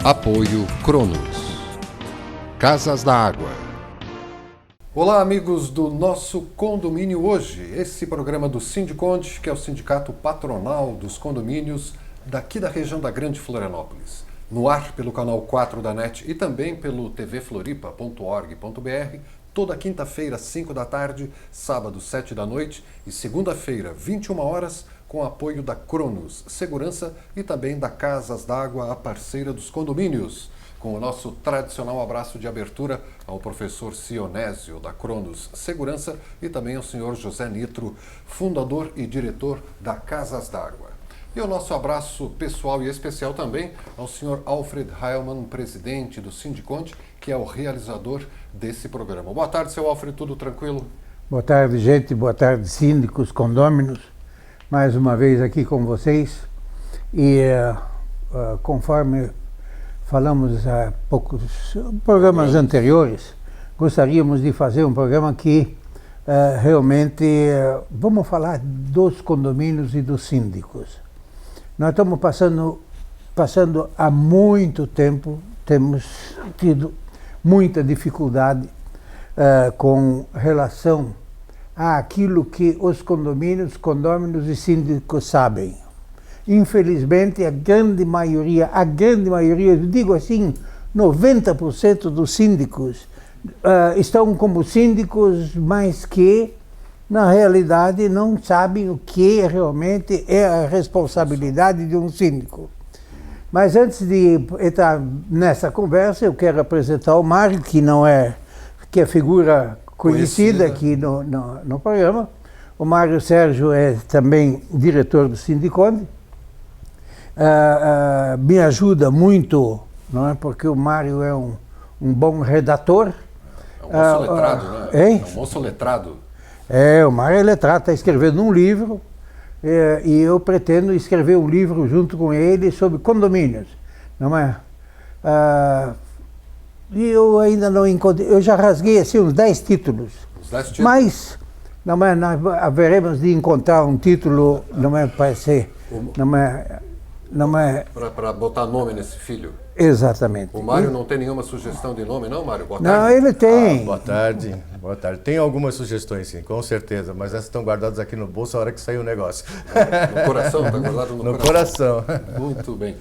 Apoio Cronos. Casas da Água. Olá, amigos do nosso condomínio hoje. Esse programa do Sindiconde, que é o sindicato patronal dos condomínios daqui da região da Grande Florianópolis. No ar pelo canal 4 da NET e também pelo tvfloripa.org.br, toda quinta-feira, 5 da tarde, sábado, 7 da noite e segunda-feira, 21 horas, com apoio da Cronos Segurança e também da Casas d'Água, a parceira dos condomínios. Com o nosso tradicional abraço de abertura ao professor Sionésio, da Cronos Segurança, e também ao senhor José Nitro, fundador e diretor da Casas d'Água. E o nosso abraço pessoal e especial também ao senhor Alfred Heilmann, presidente do Sindiconde, que é o realizador desse programa. Boa tarde, seu Alfred, tudo tranquilo? Boa tarde, gente. Boa tarde, síndicos, condôminos. Mais uma vez aqui com vocês. E conforme falamos há poucos programas anteriores, gostaríamos de fazer um programa que realmente vamos falar dos condomínios e dos síndicos. Nós estamos passando há muito tempo, temos tido muita dificuldade com relação àquilo que os condomínios, condôminos e síndicos sabem. Infelizmente, a grande maioria, eu digo assim, 90% dos síndicos estão como síndicos, mas que, na realidade, não sabem o que realmente é a responsabilidade de um síndico. Mas antes de entrar nessa conversa, eu quero apresentar o Mário, que é figura conhecida aqui no programa. O Mário Sérgio é também diretor do Sindiconde. Me ajuda muito, não é? Porque o Mário é um bom redator. É um moço letrado, né? É um moço letrado. O Mário é letrado, está escrevendo um livro, e eu pretendo escrever um livro junto com ele sobre condomínios, não é? E eu ainda não encontrei, eu já rasguei assim uns 10 títulos. Uns 10 títulos? Mas não é, nós haveremos de encontrar um título, não é, para ser, não é... Para botar nome nesse filho? Exatamente. O Mário não tem nenhuma sugestão de nome, não, Mário? Boa tarde. Não, ele tem. Boa tarde, boa tarde. Tem algumas sugestões, sim, com certeza, mas essas estão guardadas aqui no bolso a hora que sair o negócio. No coração? Está guardado no coração. Muito bem.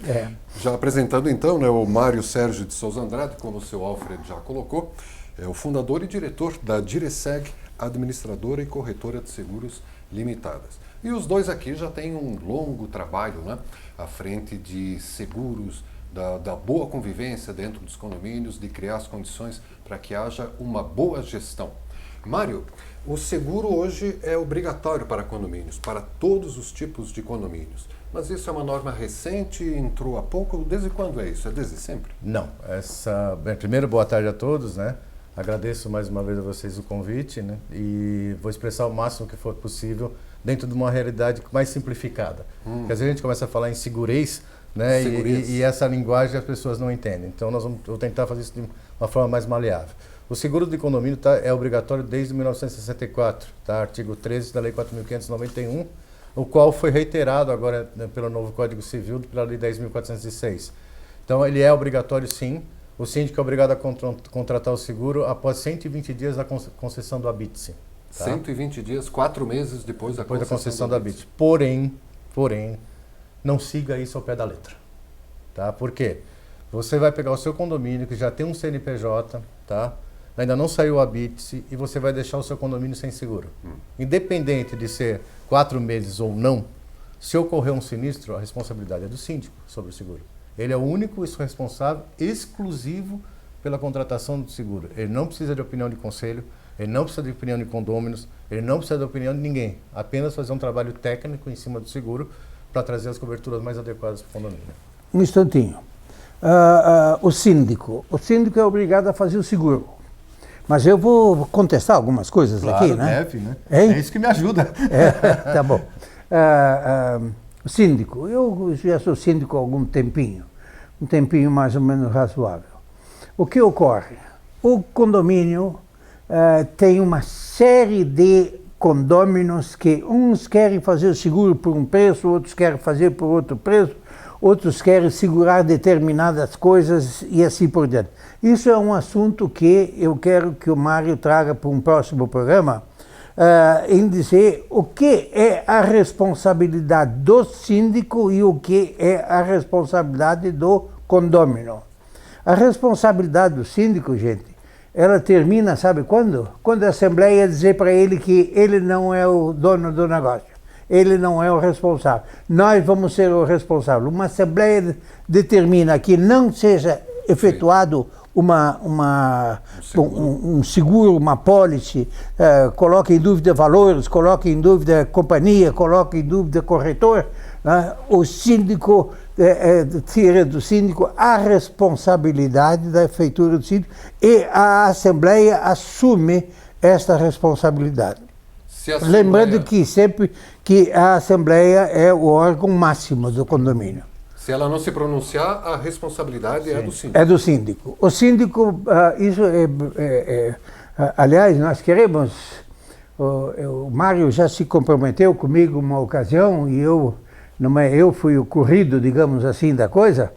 Já apresentando então, né, o Mário Sérgio de Souza Andrade, como o seu Alfred já colocou, é o fundador e diretor da Direseg, administradora e corretora de seguros limitadas. E os dois aqui já têm um longo trabalho, né, à frente de seguros, da boa convivência dentro dos condomínios, de criar as condições para que haja uma boa gestão. Mário, o seguro hoje é obrigatório para condomínios, para todos os tipos de condomínios. Mas isso é uma norma recente, entrou há pouco. Desde quando é isso? É desde sempre? Não. Bem, primeiro, boa tarde a todos, né? Agradeço mais uma vez a vocês o convite, né? E vou expressar o máximo que for possível dentro de uma realidade mais simplificada. Porque às vezes a gente começa a falar em segurez, né? E essa linguagem as pessoas não entendem. Então vou tentar fazer isso de uma forma mais maleável. O seguro de condomínio é obrigatório desde 1964, tá? Artigo 13 da Lei 4.591, o qual foi reiterado agora, né, pelo novo Código Civil, pela Lei 10.406. Então ele é obrigatório, sim. O síndico é obrigado a contratar o seguro após 120 dias da concessão do habite-se. Tá? 120 dias, 4 meses depois da concessão do habite-se. Porém, não siga isso ao pé da letra. Tá? Por quê? Você vai pegar o seu condomínio, que já tem um CNPJ, tá? Ainda não saiu o habite-se, e você vai deixar o seu condomínio sem seguro. Independente de ser 4 meses ou não, se ocorrer um sinistro, a responsabilidade é do síndico sobre o seguro. Ele é o único responsável exclusivo pela contratação do seguro. Ele não precisa de opinião de conselho, ele não precisa de opinião de condôminos, ele não precisa de opinião de ninguém. Apenas fazer um trabalho técnico em cima do seguro para trazer as coberturas mais adequadas para o condomínio. Um instantinho. O síndico é obrigado a fazer o seguro. Mas eu vou contestar algumas coisas, claro, aqui, né? Deve, né? É isso que me ajuda. Tá bom. O síndico, eu já sou síndico há algum tempinho, um tempinho mais ou menos razoável. O que ocorre? O condomínio tem uma série de condôminos que uns querem fazer o seguro por um preço, outros querem fazer por outro preço, outros querem segurar determinadas coisas e assim por diante. Isso é um assunto que eu quero que o Mário traga para um próximo programa, em dizer o que é a responsabilidade do síndico e o que é a responsabilidade do condômino. A responsabilidade do síndico, gente, ela termina, sabe quando? Quando a Assembleia dizer para ele que ele não é o dono do negócio, ele não é o responsável. Nós vamos ser o responsável. Uma Assembleia determina que não seja efetuado um seguro, uma pólice, coloca em dúvida valores, coloca em dúvida companhia, coloca em dúvida corretor, né? O síndico tira do síndico a responsabilidade da feitura do síndico e a Assembleia assume esta responsabilidade. Lembrando que sempre que a Assembleia é o órgão máximo do condomínio. Se ela não se pronunciar, a responsabilidade é do síndico. É do síndico. O síndico, aliás, nós queremos, o Mário já se comprometeu comigo uma ocasião e eu fui o corrido, digamos assim, da coisa,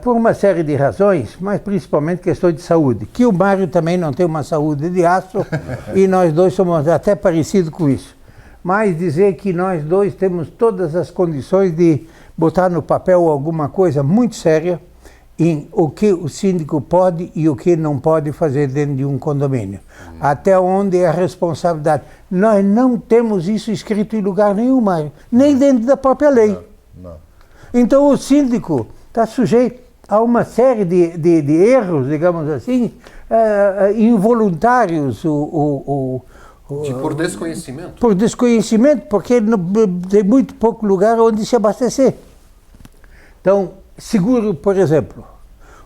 por uma série de razões, mas principalmente questões de saúde, que o Mário também não tem uma saúde de aço e nós dois somos até parecidos com isso. Mas dizer que nós dois temos todas as condições de botar no papel alguma coisa muito séria em o que o síndico pode e o que não pode fazer dentro de um condomínio. Até onde é a responsabilidade. Nós não temos isso escrito em lugar nenhum, Mário, nem dentro da própria lei. Não. Então o síndico está sujeito a uma série de erros, digamos assim, involuntários, por desconhecimento? Por desconhecimento, porque tem muito pouco lugar onde se abastecer. Então, seguro, por exemplo,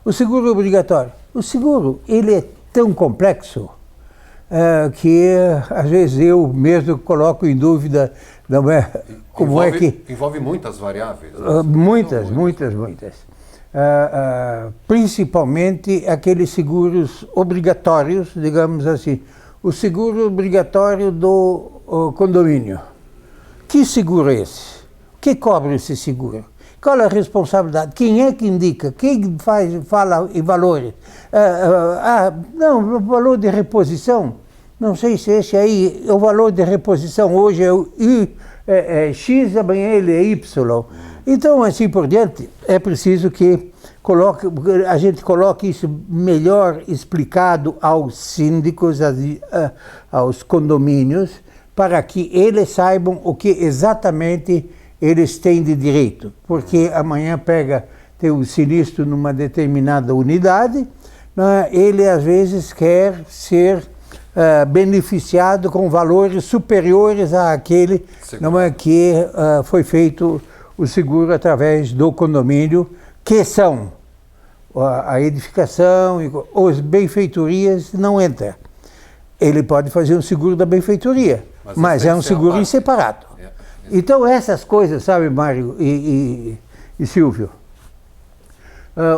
o seguro obrigatório. O seguro, ele é tão complexo que, às vezes, eu mesmo coloco em dúvida como Envolve muitas variáveis. Né? Muitas. Principalmente aqueles seguros obrigatórios, digamos assim. O seguro obrigatório do condomínio. Que seguro é esse? O que cobre esse seguro? Qual é a responsabilidade? Quem é que indica? Quem fala em valores? Não, o valor de reposição. Não sei se esse aí, o valor de reposição hoje é X, amanhã ele é Y. Então, assim por diante, é preciso que a gente coloque isso melhor explicado aos síndicos, aos condomínios, para que eles saibam o que exatamente eles têm de direito. Porque amanhã tem um sinistro numa determinada unidade, né? Ele às vezes quer ser beneficiado com valores superiores àquele que foi feito o seguro através do condomínio, que são a edificação, as benfeitorias não entra. Ele pode fazer um seguro da benfeitoria, mas é um seguro em separado. Então essas coisas, sabe, Mário e Silvio,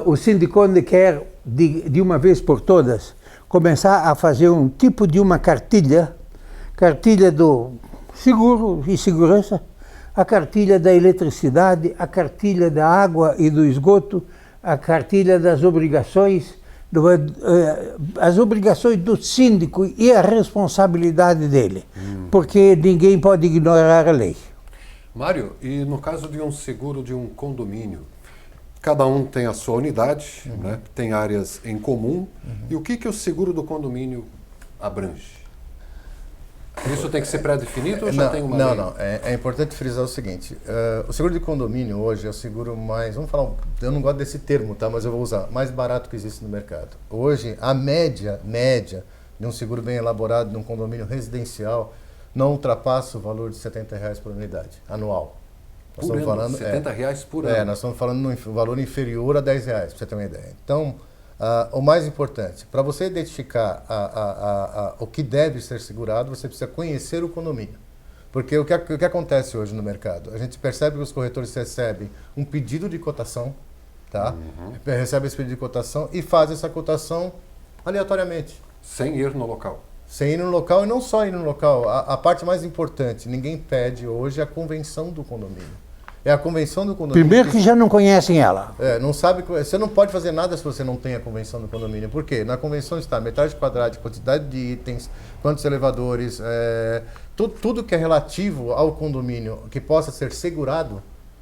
o Sindicone quer, de uma vez por todas, começar a fazer um tipo de uma cartilha do seguro e segurança, a cartilha da eletricidade, a cartilha da água e do esgoto, a cartilha das obrigações, as obrigações do síndico e a responsabilidade dele, porque ninguém pode ignorar a lei. Mário, e no caso de um seguro de um condomínio, cada um tem a sua unidade, né? Tem áreas em comum, e o que o seguro do condomínio abrange? Isso tem que ser pré-definido ou já tem uma lei? Não. É importante frisar o seguinte, o seguro de condomínio hoje é o seguro mais, eu não gosto desse termo, tá? Mas eu vou usar, mais barato que existe no mercado. Hoje, a média de um seguro bem elaborado num condomínio residencial não ultrapassa o valor de R$70 por unidade, anual. Nós estamos falando R$70 por ano? Nós estamos falando num valor inferior a R$10, para você ter uma ideia. Então, o mais importante, para você identificar o que deve ser segurado, você precisa conhecer o condomínio. Porque o que acontece hoje no mercado? A gente percebe que os corretores recebem um pedido de cotação, tá? Recebe esse pedido de cotação e faz essa cotação aleatoriamente. Sem ir no local. Sem ir no local e não só ir no local. A parte mais importante, ninguém pede hoje a convenção do condomínio. É a convenção do condomínio. Primeiro que já não conhecem ela. Não sabe, você não pode fazer nada se você não tem a convenção do condomínio. Por quê? Na convenção está metragem quadrada, quantidade de itens, quantos elevadores, tudo que é relativo ao condomínio que possa ser segurado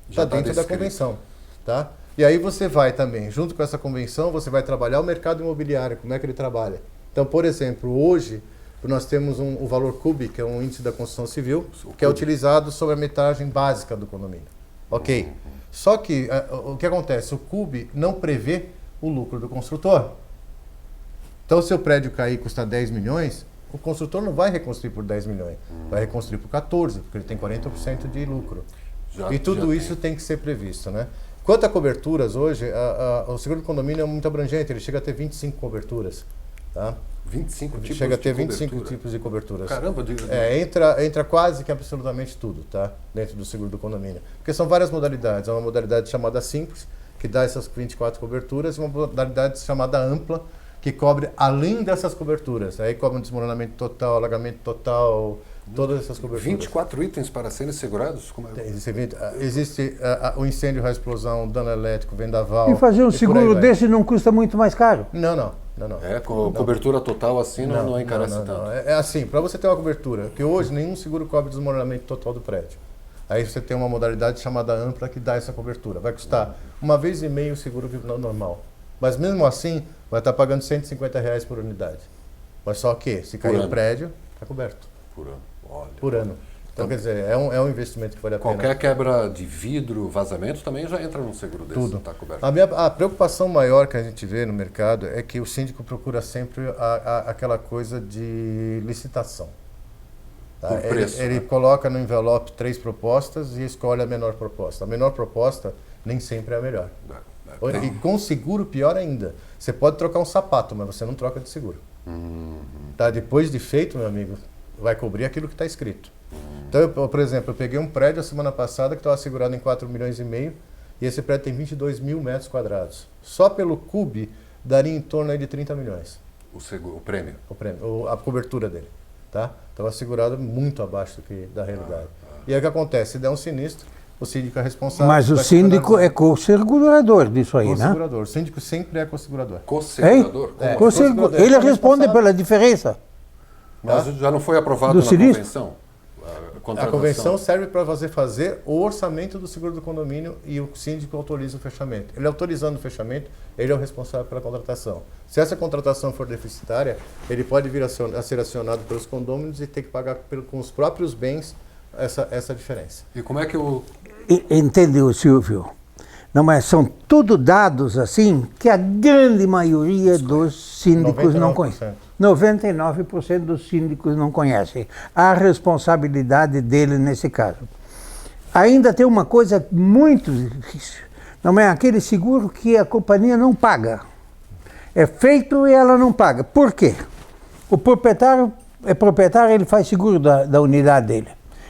está dentro da convenção. Tá? E aí você vai também, junto com essa convenção, você vai trabalhar o mercado imobiliário, como é que ele trabalha. Então, por exemplo, hoje nós temos o valor CUB, que é um índice da construção civil, que é utilizado sobre a metragem básica do condomínio. Ok? Só que o que acontece? O CUB não prevê o lucro do construtor. Então, se o prédio cair e custar 10 milhões, o construtor não vai reconstruir por 10 milhões, vai reconstruir por 14, porque ele tem 40% de lucro. E tudo isso tem que ser previsto, né? Quanto a coberturas, hoje, o seguro do condomínio é muito abrangente, ele chega a ter 25 coberturas. Tá? 25 tipos chega a ter de 25 cobertura. tipos de coberturas. Caramba, entra quase que absolutamente tudo, tá? Dentro do seguro do condomínio. Porque são várias modalidades. Há uma modalidade chamada simples, que dá essas 24 coberturas, e uma modalidade chamada ampla, que cobre além dessas coberturas. Aí cobre um desmoronamento total, alagamento total, todas essas coberturas. 24 itens para serem segurados? Como é? Existe o incêndio, a explosão, dano elétrico, vendaval. E fazer um seguro desse não custa muito mais caro? Não. Com cobertura total assim não encarece tanto. É assim, para você ter uma cobertura, que hoje nenhum seguro cobre desmoronamento total do prédio. Aí você tem uma modalidade chamada ampla que dá essa cobertura. Vai custar 1,5 vez o seguro normal. Mas mesmo assim, vai estar pagando R$150 por unidade. Mas só que, se cair o prédio, está coberto. Por ano. Olha. Por ano. Então, quer dizer, é um investimento que vale a pena. Qualquer quebra de vidro, vazamento, também já entra num seguro desse. Tudo. Tá coberto. A preocupação maior que a gente vê no mercado é que o síndico procura sempre aquela coisa de licitação. Tá? Por preço, ele coloca no envelope 3 propostas e escolhe a menor proposta. A menor proposta nem sempre é a melhor. E com seguro, pior ainda. Você pode trocar um sapato, mas você não troca de seguro. Tá? Depois de feito, meu amigo, vai cobrir aquilo que está escrito. Então, por exemplo, eu peguei um prédio a semana passada que estava segurado em 4,5 milhões e esse prédio tem 22 mil metros quadrados. Só pelo CUB daria em torno aí de 30 milhões. O prêmio? A cobertura dele. Tá? Estava segurado muito abaixo da realidade. E aí o que acontece? Se der um sinistro, o síndico é responsável. Mas o síndico é co-segurador disso aí, né? O síndico sempre é co-segurador. Co-segurador? Co-segurador. Ele responde pela diferença. Mas já não foi aprovado Do na sinistro? convenção? A convenção serve para você fazer o orçamento do seguro do condomínio e o síndico autoriza o fechamento. Ele autorizando o fechamento, ele é o responsável pela contratação. Se essa contratação for deficitária, ele pode vir a ser acionado pelos condôminos e ter que pagar com os próprios bens essa diferença. E como é que o... Entendeu, Silvio? Não, mas são tudo dados assim que a grande maioria dos síndicos não conhece. 99% dos síndicos não conhecem a responsabilidade dele nesse caso. Ainda tem uma coisa muito difícil. Não é aquele seguro que a companhia não paga. É feito e ela não paga. Por quê? O proprietário é proprietário, ele faz seguro da unidade dele.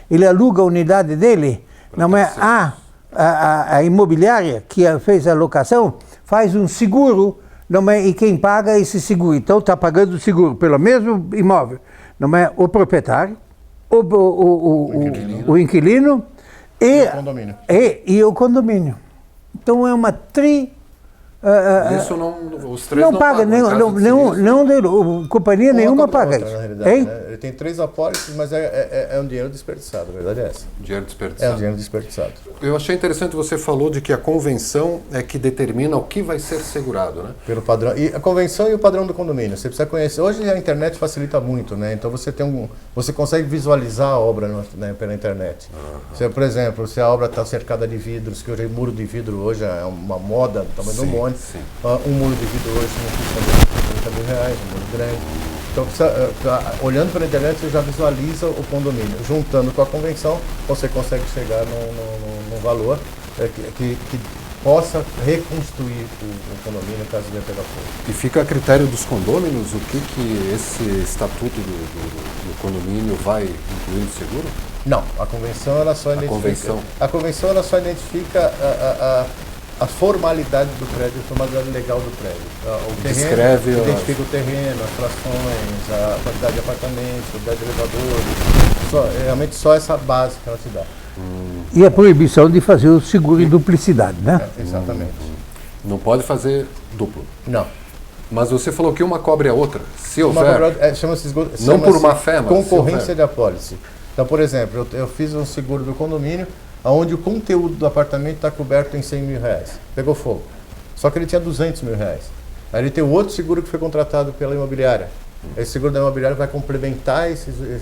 Ele aluga a unidade dele, não é a imobiliária que fez a locação, faz um seguro, não é, e quem paga é esse seguro. Então está pagando o seguro pelo mesmo imóvel, não é, o proprietário, o inquilino e o condomínio. Então é uma isso os três não paga, companhia nenhuma paga isso. Ele tem 3 apólices, mas é um dinheiro desperdiçado, a verdade é essa. Dinheiro desperdiçado. É um dinheiro desperdiçado. Eu achei interessante, você falou de que a convenção é que determina o que vai ser segurado, né? Pelo padrão. E a convenção e o padrão do condomínio. Você precisa conhecer. Hoje a internet facilita muito, né? Então você consegue visualizar a obra, né, pela internet. Por exemplo, se a obra está cercada de vidros, que hoje o muro de vidro hoje é uma moda, tamanho do monte. Sim. Um muro de vidro hoje não custa R$30 mil, um muro grande. Então, olhando pela internet, você já visualiza o condomínio. Juntando com a convenção, você consegue chegar num valor que possa reconstruir o condomínio caso dê pela fogo. E fica a critério dos condôminos o que esse estatuto do condomínio vai incluir no seguro? Não, a convenção ela só identifica a formalidade do prédio, a formalidade legal do prédio. O terreno, identifica o terreno, as frações, a quantidade de apartamentos, a quantidade de elevadores. Realmente só essa base que ela te dá. E a proibição de fazer o seguro em duplicidade, né? Exatamente. Não pode fazer duplo. Não. Mas você falou que uma cobre a outra. Se Uma houver, chama-se não por má fé, mas concorrência se houver. de apólice. Então, por exemplo, eu fiz um seguro do condomínio onde o conteúdo do apartamento está coberto em R$100.000. Pegou fogo. Só que ele tinha R$200.000. Aí ele tem o outro seguro que foi contratado pela imobiliária. Esse seguro da imobiliária vai complementar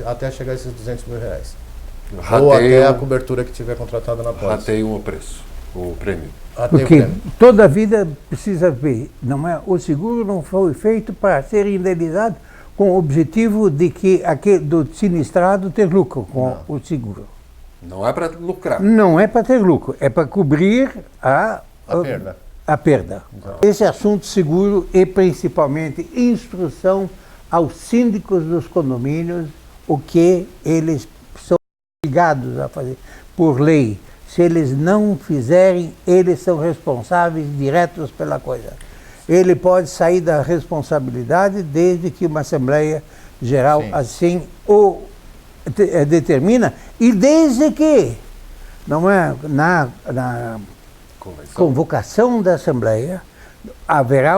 até chegar a esses R$200.000. Ou até a cobertura que tiver contratada na apólice. Rateiam o preço, o prêmio. Porque toda a vida precisa ver, não é? O seguro não foi feito para ser indenizado com o objetivo de que do sinistrado ter lucro com o seguro. Não é para lucrar. Não é para ter lucro, é para cobrir a perda. A perda. Esse assunto seguro é principalmente instrução aos síndicos dos condomínios, o que eles são obrigados a fazer por lei. Se eles não fizerem, eles são responsáveis diretos pela coisa. Ele pode sair da responsabilidade desde que uma Assembleia Geral assim o determina, e desde que não é na convocação da Assembleia haverá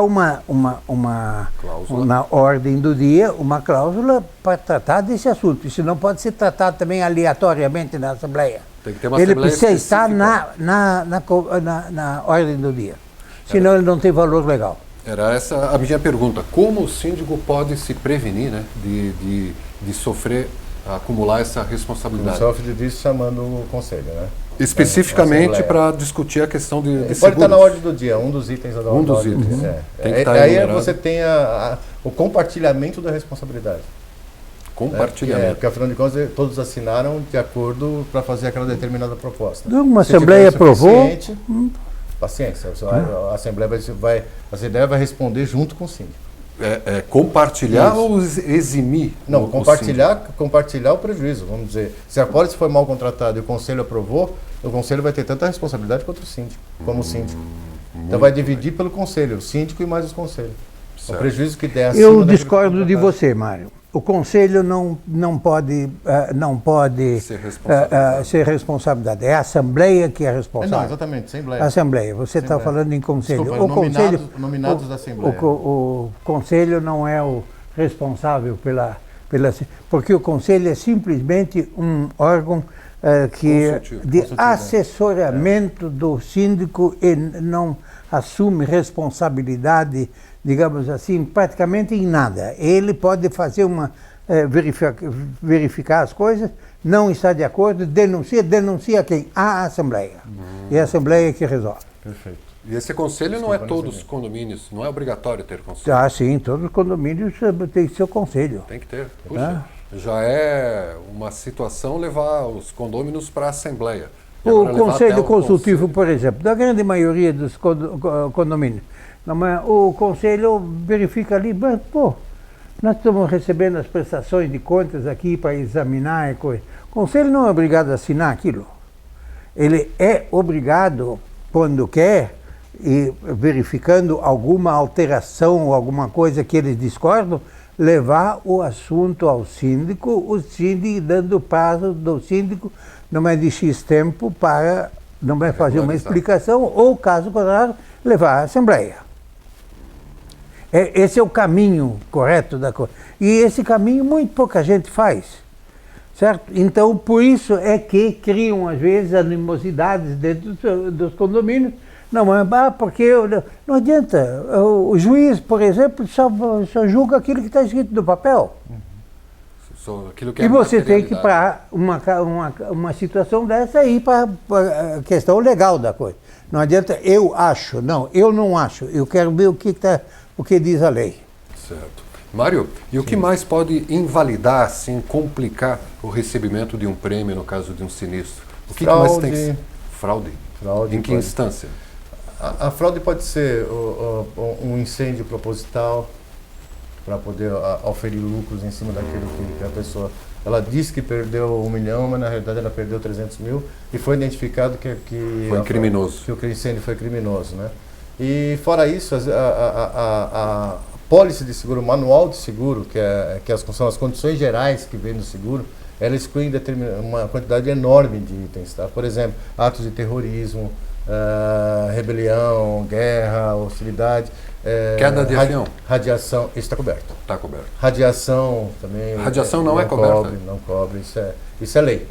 na ordem do dia uma cláusula para tratar desse assunto. Isso não pode ser tratado também aleatoriamente na Assembleia. Tem que ter uma Ele Assembleia precisa estar específica. na ordem do dia. Senão ele não tem valor legal. Era essa a minha pergunta. Como o síndico pode se prevenir, né, de sofrer, acumular essa responsabilidade? Sofre disso chamando o conselho, né? Especificamente para discutir a questão de pode seguros. estar na ordem do dia, um dos itens da ordem do dia. Tem que estar aí enumerado. você tem o compartilhamento da responsabilidade. Compartilhamento. Porque afinal de contas todos assinaram de acordo para fazer aquela determinada proposta. Uma Se Assembleia tiver aprovou. Paciência, a Assembleia vai responder junto com o síndico. Compartilhar ou eximir? Não, compartilhar o prejuízo, vamos dizer. Se a apólice foi mal contratada e o conselho aprovou, o conselho vai ter tanta responsabilidade quanto o síndico, como o síndico. Então vai dividir pelo conselho, o síndico e mais os conselhos. O prejuízo que der acima Eu discordo de você, Mário. O conselho não pode ser responsabilidade. É a Assembleia que é responsável. Não, exatamente, Assembleia. Assembleia. Você está falando em conselho. Desculpa, nominados da Assembleia. O conselho não é o responsável porque o conselho é simplesmente um órgão de assessoramento do síndico e não assume responsabilidade, digamos assim, praticamente em nada. Ele pode fazer verificar as coisas, não está de acordo, denuncia quem? A Assembleia. E a Assembleia que resolve. Perfeito. E esse conselho não é todos os condomínios, não é obrigatório ter conselho. Ah, sim, todos os condomínios têm seu conselho. Tem que ter. Puxa, já é uma situação levar os condôminos para a Assembleia. O Conselho Consultivo, por exemplo, da grande maioria dos condomínios, o Conselho verifica ali, mas, nós estamos recebendo as prestações de contas aqui para examinar e coisa. O Conselho não é obrigado a assinar aquilo. Ele é obrigado, quando quer, e verificando alguma alteração ou alguma coisa que eles discordam, levar o assunto ao síndico, o síndico dando prazo do síndico, não é de X tempo para fazer uma explicação, ou, caso contrário, levar à Assembleia. Esse é o caminho correto da coisa. E esse caminho muito pouca gente faz, certo? Então, por isso é que criam, às vezes, animosidades dentro dos condomínios. Porque não adianta. O juiz, por exemplo, só julga aquilo que está escrito no papel. E você tem que, para uma situação dessa, ir para a questão legal da coisa. Não adianta eu acho, eu não acho. Eu quero ver o que diz a lei. Certo. Mário, e o que mais pode invalidar, assim, complicar o recebimento de um prêmio no caso de um sinistro? O que mais tem que ser? Fraude. Em que instância? A fraude pode ser um incêndio proposital, para poder oferir lucros em cima daquilo que a pessoa... Ela disse que perdeu 1 milhão, mas na realidade ela perdeu 300 mil e foi identificado que foi criminoso. Que o incêndio foi criminoso, né? E fora isso, pólice de seguro, manual de seguro, são as condições gerais que vem no seguro, ela exclui uma quantidade enorme de itens, tá? Por exemplo, atos de terrorismo, rebelião, guerra, hostilidade. Queda de avião. Radiação, isso está coberto. Está coberto. Radiação também. Radiação não é coberta? Não cobre, isso é lei.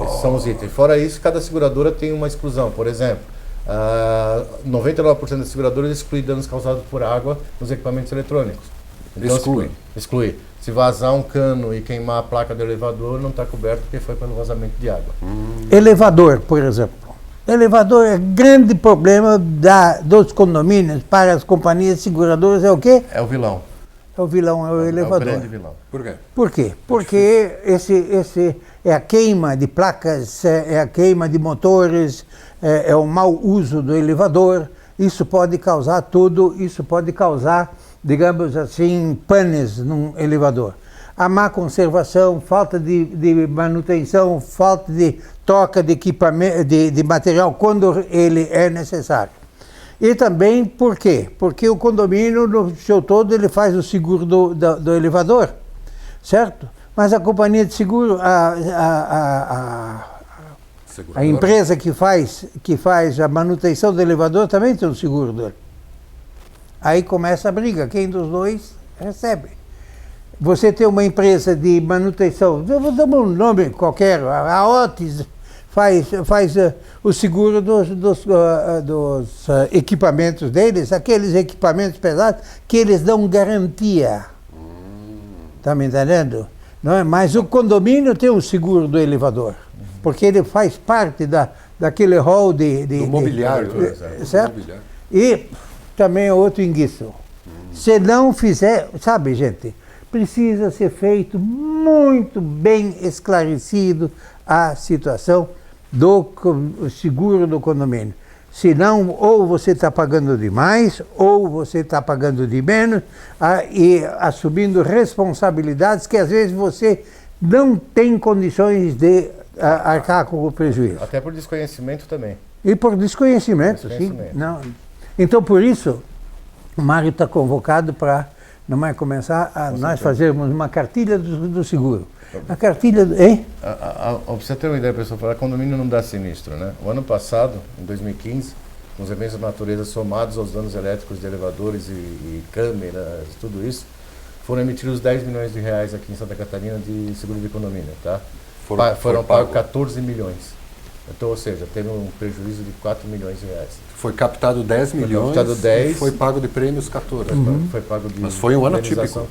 Esses são os itens. Fora isso, cada seguradora tem uma exclusão. Por exemplo, 99% das seguradoras exclui danos causados por água nos equipamentos eletrônicos. Então, exclui. Se vazar um cano e queimar a placa do elevador, não está coberto porque foi pelo vazamento de água. Elevador, por exemplo. Elevador é grande problema dos condomínios para as companhias seguradoras, é o quê? É o vilão. É o vilão, é o elevador. É o grande vilão. Por quê? Por quê? Porque esse é a queima de placas, é a queima de motores, é o mau uso do elevador. Isso pode causar digamos assim, panes num elevador. A má conservação, falta de manutenção, falta de troca de equipamento, de material quando ele é necessário. E também por quê? Porque o condomínio, no seu todo, ele faz o seguro do elevador, certo? Mas a companhia de seguro, a empresa que faz a manutenção do elevador também tem o seguro dele. Aí começa a briga, quem dos dois recebe. Você tem uma empresa de manutenção, vou dar um nome qualquer, a Otis faz o seguro dos equipamentos deles, aqueles equipamentos pesados que eles dão garantia. Está me entendendo? Não é? Mas o condomínio tem o seguro do elevador, porque ele faz parte daquele hall do mobiliário, certo? Mobiliário. E também é outro enguiço. Se não fizer, sabe, gente, precisa ser feito muito bem esclarecido a situação do seguro do condomínio. Senão, ou você está pagando demais, ou você está pagando de menos, e assumindo responsabilidades que às vezes você não tem condições de arcar com o prejuízo. Até por desconhecimento também. E por desconhecimento, sim. Não. Então, por isso, o Mário está convocado para começar a nós fazermos uma cartilha do seguro. A cartilha... Hein? Para você ter uma ideia, pessoal, falar condomínio não dá sinistro, né? O ano passado, em 2015, com os eventos da natureza somados aos danos elétricos de elevadores e câmeras, tudo isso, foram emitidos 10 milhões de reais aqui em Santa Catarina de seguro de condomínio, tá? Foram pagos 14 milhões. Então, ou seja, teve um prejuízo de 4 milhões de reais. Foi captado 10 milhões e foi pago de prêmios 14. Foi pago de... Mas foi um ano típico.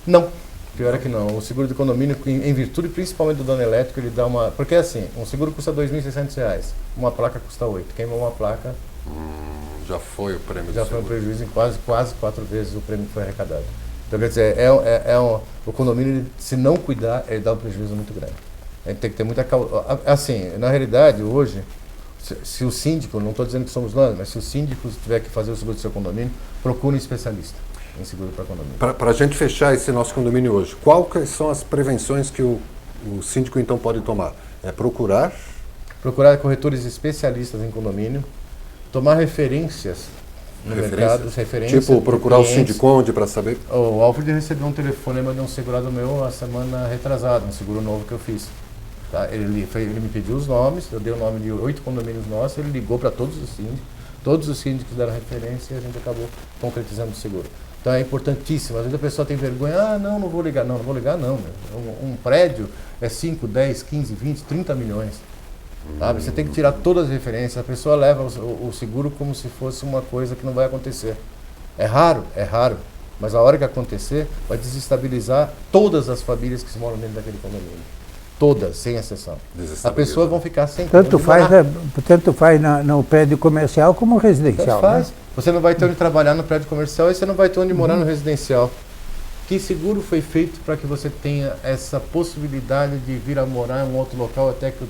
Não, pior é que não. O seguro de condomínio, em virtude principalmente do dano elétrico, ele dá uma... Porque assim, um seguro custa R$ 2.600, uma placa custa 8. Queimou uma placa... já foi o prêmio. Já foi um prejuízo em quase 4 vezes o prêmio que foi arrecadado. Então, quer dizer, o condomínio, se não cuidar, ele dá um prejuízo muito grande. A gente tem que ter muita calma. Assim, na realidade, hoje, se o síndico, não estou dizendo que somos nós, mas se o síndico tiver que fazer o seguro do seu condomínio, procure um especialista em seguro para condomínio. Para a gente fechar esse nosso condomínio hoje, quais são as prevenções que o síndico então pode tomar? É procurar corretores especialistas em condomínio, tomar referências no mercado, referências. Tipo, procurar o Sindiconde para saber? O Alfred recebeu um telefonema de um segurado meu a semana retrasada, um seguro novo que eu fiz. Tá? Ele me pediu os nomes, eu dei o nome de 8 condomínios nossos, ele ligou para todos os síndicos deram referência e a gente acabou concretizando o seguro. Então é importantíssimo. Às vezes a pessoa tem vergonha, não vou ligar. Não vou ligar não. Um prédio é 5, 10, 15, 20, 30 milhões. Sabe? Você tem que tirar todas as referências. A pessoa leva o seguro como se fosse uma coisa que não vai acontecer. É raro, mas a hora que acontecer vai desestabilizar todas as famílias que se moram dentro daquele condomínio. Todas, sem exceção. A pessoa vão ficar sem... Tanto faz no prédio comercial como residencial. Faz. Né? Você não vai ter onde trabalhar no prédio comercial e você não vai ter onde morar no residencial. Que seguro foi feito para que você tenha essa possibilidade de vir a morar em um outro local até que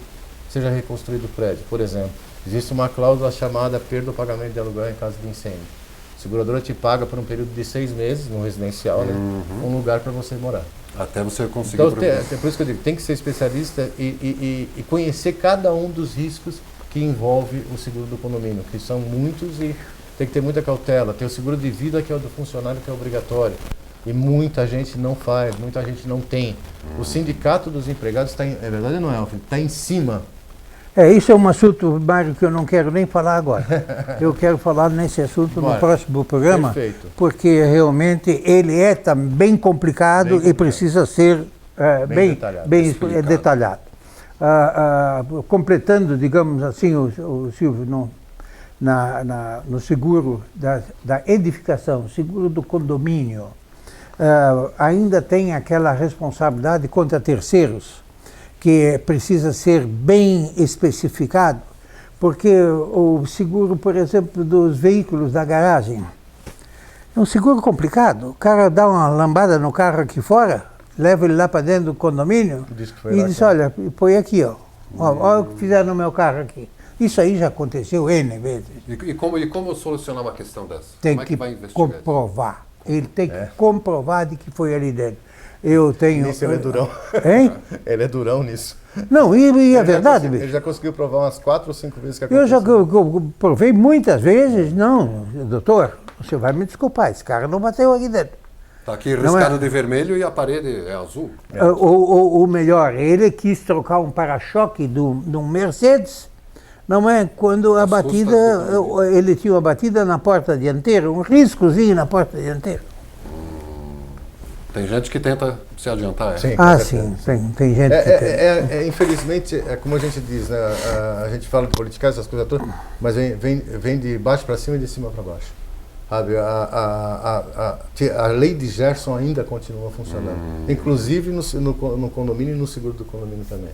seja reconstruído o prédio? Por exemplo, existe uma cláusula chamada perda do pagamento de aluguel em caso de incêndio. A seguradora te paga por um período de 6 meses no residencial, né, um lugar para você morar. Até você conseguir... Então, é por isso que eu digo, tem que ser especialista e conhecer cada um dos riscos que envolve o seguro do condomínio, que são muitos e tem que ter muita cautela. Tem o seguro de vida, que é o do funcionário, que é obrigatório. E muita gente não faz, muita gente não tem. O sindicato dos empregados está, é verdade ou não é, Alfredo? Está em cima. Isso é um assunto, Mário, que eu não quero nem falar agora. Eu quero falar nesse assunto no próximo programa, Perfeito. porque realmente ele é bem complicado e precisa ser bem detalhado. Completando, digamos assim, o Silvio, no seguro da edificação, seguro do condomínio, ainda tem aquela responsabilidade contra terceiros, que precisa ser bem especificado, porque o seguro, por exemplo, dos veículos da garagem, é um seguro complicado. O cara dá uma lambada no carro aqui fora, leva ele lá para dentro do condomínio e diz, olha, põe aqui, olha o que fizeram no meu carro aqui. Isso aí já aconteceu N vezes. E como solucionar uma questão dessa? Tem como é que vai investigar? Comprovar. Ele tem que comprovar de que foi ali dentro. Eu tenho... Nisso ele é durão. Hein? Ele é durão nisso. Não, e é verdade, bicho. Ele já conseguiu provar umas 4 ou 5 vezes que Eu aconteceu. já provei muitas vezes. Não, doutor, você vai me desculpar, esse cara não bateu aqui dentro. Está aqui riscado de vermelho e a parede é azul. Ou melhor, ele quis trocar um para-choque de um Mercedes, não é? Quando a batida, ele tinha uma batida na porta dianteira, um riscozinho na porta dianteira. Tem gente que tenta se adiantar. Sim, sim, tem gente que tem. Infelizmente, é como a gente diz, né? A gente fala de politicagem, essas coisas todas, mas vem de baixo para cima e de cima para baixo. Sabe? A lei de Gerson ainda continua funcionando, inclusive no condomínio e no seguro do condomínio também.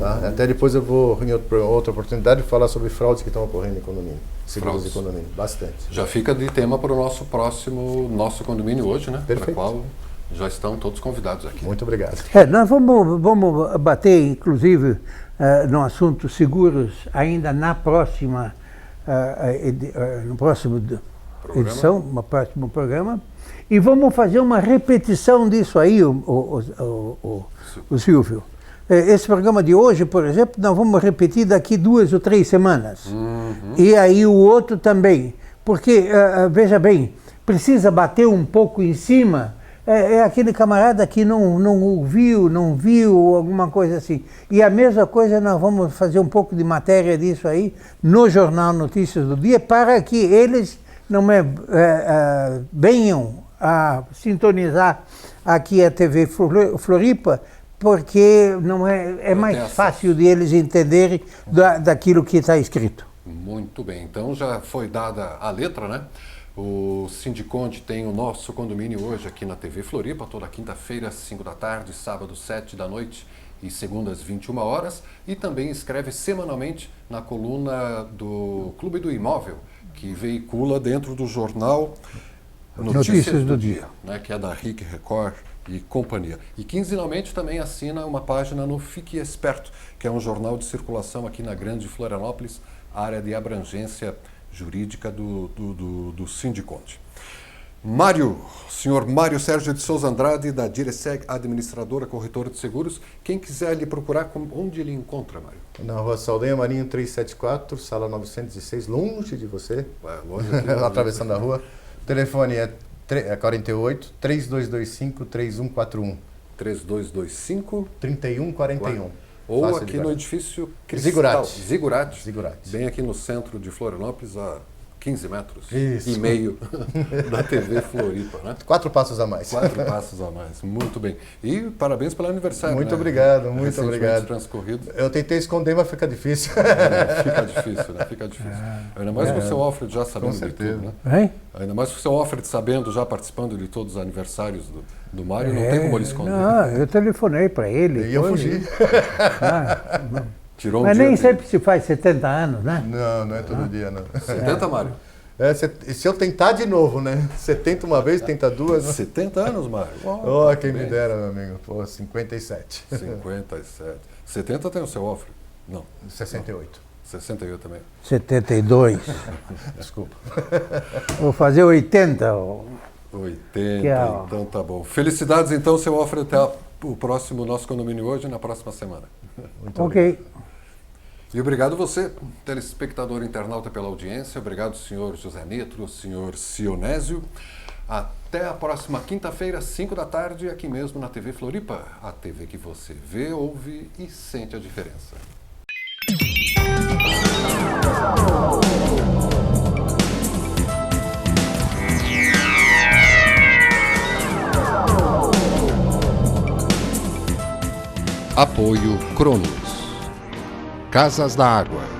Tá? Até depois eu vou, em outra oportunidade, falar sobre fraudes que estão ocorrendo em condomínio, seguros de condomínio, bastante. Já fica de tema para o nosso próximo condomínio hoje, né? Perfeito. Para qual já estão todos convidados aqui. Muito obrigado. Nós vamos bater, inclusive, no assunto seguros ainda na próxima no próximo edição, no próximo programa, e vamos fazer uma repetição disso aí, o Silvio. Esse programa de hoje, por exemplo, nós vamos repetir daqui 2 ou 3 semanas. E aí o outro também. Porque, veja bem, precisa bater um pouco em cima. É aquele camarada que não ouviu, não viu, alguma coisa assim. E a mesma coisa nós vamos fazer um pouco de matéria disso aí no Jornal Notícias do Dia, para que eles venham a sintonizar aqui a TV Floripa, porque é mais fácil de eles entenderem daquilo que está escrito. Muito bem, então já foi dada a letra, né? O Sindiconte tem o nosso condomínio hoje aqui na TV Floripa, toda quinta-feira, 5 da tarde, sábado, 7 da noite e segundas, 21 horas. E também escreve semanalmente na coluna do Clube do Imóvel, que veicula dentro do jornal Notícias do Dia, né, que é da RIC Record e companhia. E quinzenalmente também assina uma página no Fique Esperto, que é um jornal de circulação aqui na Grande Florianópolis, área de abrangência jurídica do Sindiconte. Senhor Mário Sérgio de Souza Andrade, da Direseg, administradora, corretora de seguros. Quem quiser lhe procurar, onde ele encontra, Mário? Na Rua Saldanha Marinho 374, sala 906, longe de você, longe aqui, atravessando a rua. O telefone é 48 3225 3141. 3225 3141. Ou Fácil aqui no edifício Cristal. Zigurate, Zigurate. Bem aqui no centro de Florianópolis, a 15 metros Isso. e meio da TV Floripa, né? 4 passos a mais. 4 passos a mais, muito bem. E parabéns pelo aniversário. Muito né? Obrigado, muito obrigado. Transcorrido. Eu tentei esconder, mas fica difícil. Fica difícil, né? Fica difícil. Ainda mais com o seu Alfred já sabendo de tudo, né? Ainda mais com o seu Alfred sabendo, já participando de todos os aniversários do Mário, não tem como ele esconder. Não, eu telefonei para ele. E eu fugi. Tirou Mas dia nem de- sempre se faz 70 anos, né? Não é todo dia, não. 70, Mário? Se eu tentar de novo, né? Você tenta uma vez, tenta duas. 70 anos, Mário. Oh, quem me dera, meu amigo. Pô, 57. 57. 70 tem o seu Alfred? Não. 68. 68 também. 72. Desculpa. Vou fazer 80. 80, Que é, então tá bom. Felicidades então, seu Alfred, até o próximo nosso condomínio hoje, na próxima semana. Muito Ok. obrigado. E obrigado você, telespectador internauta, pela audiência. Obrigado, senhor José Nitro, senhor Sionésio. Até a próxima quinta-feira, 5 da tarde, aqui mesmo na TV Floripa. A TV que você vê, ouve e sente a diferença. Apoio Cronos. Casas da Água.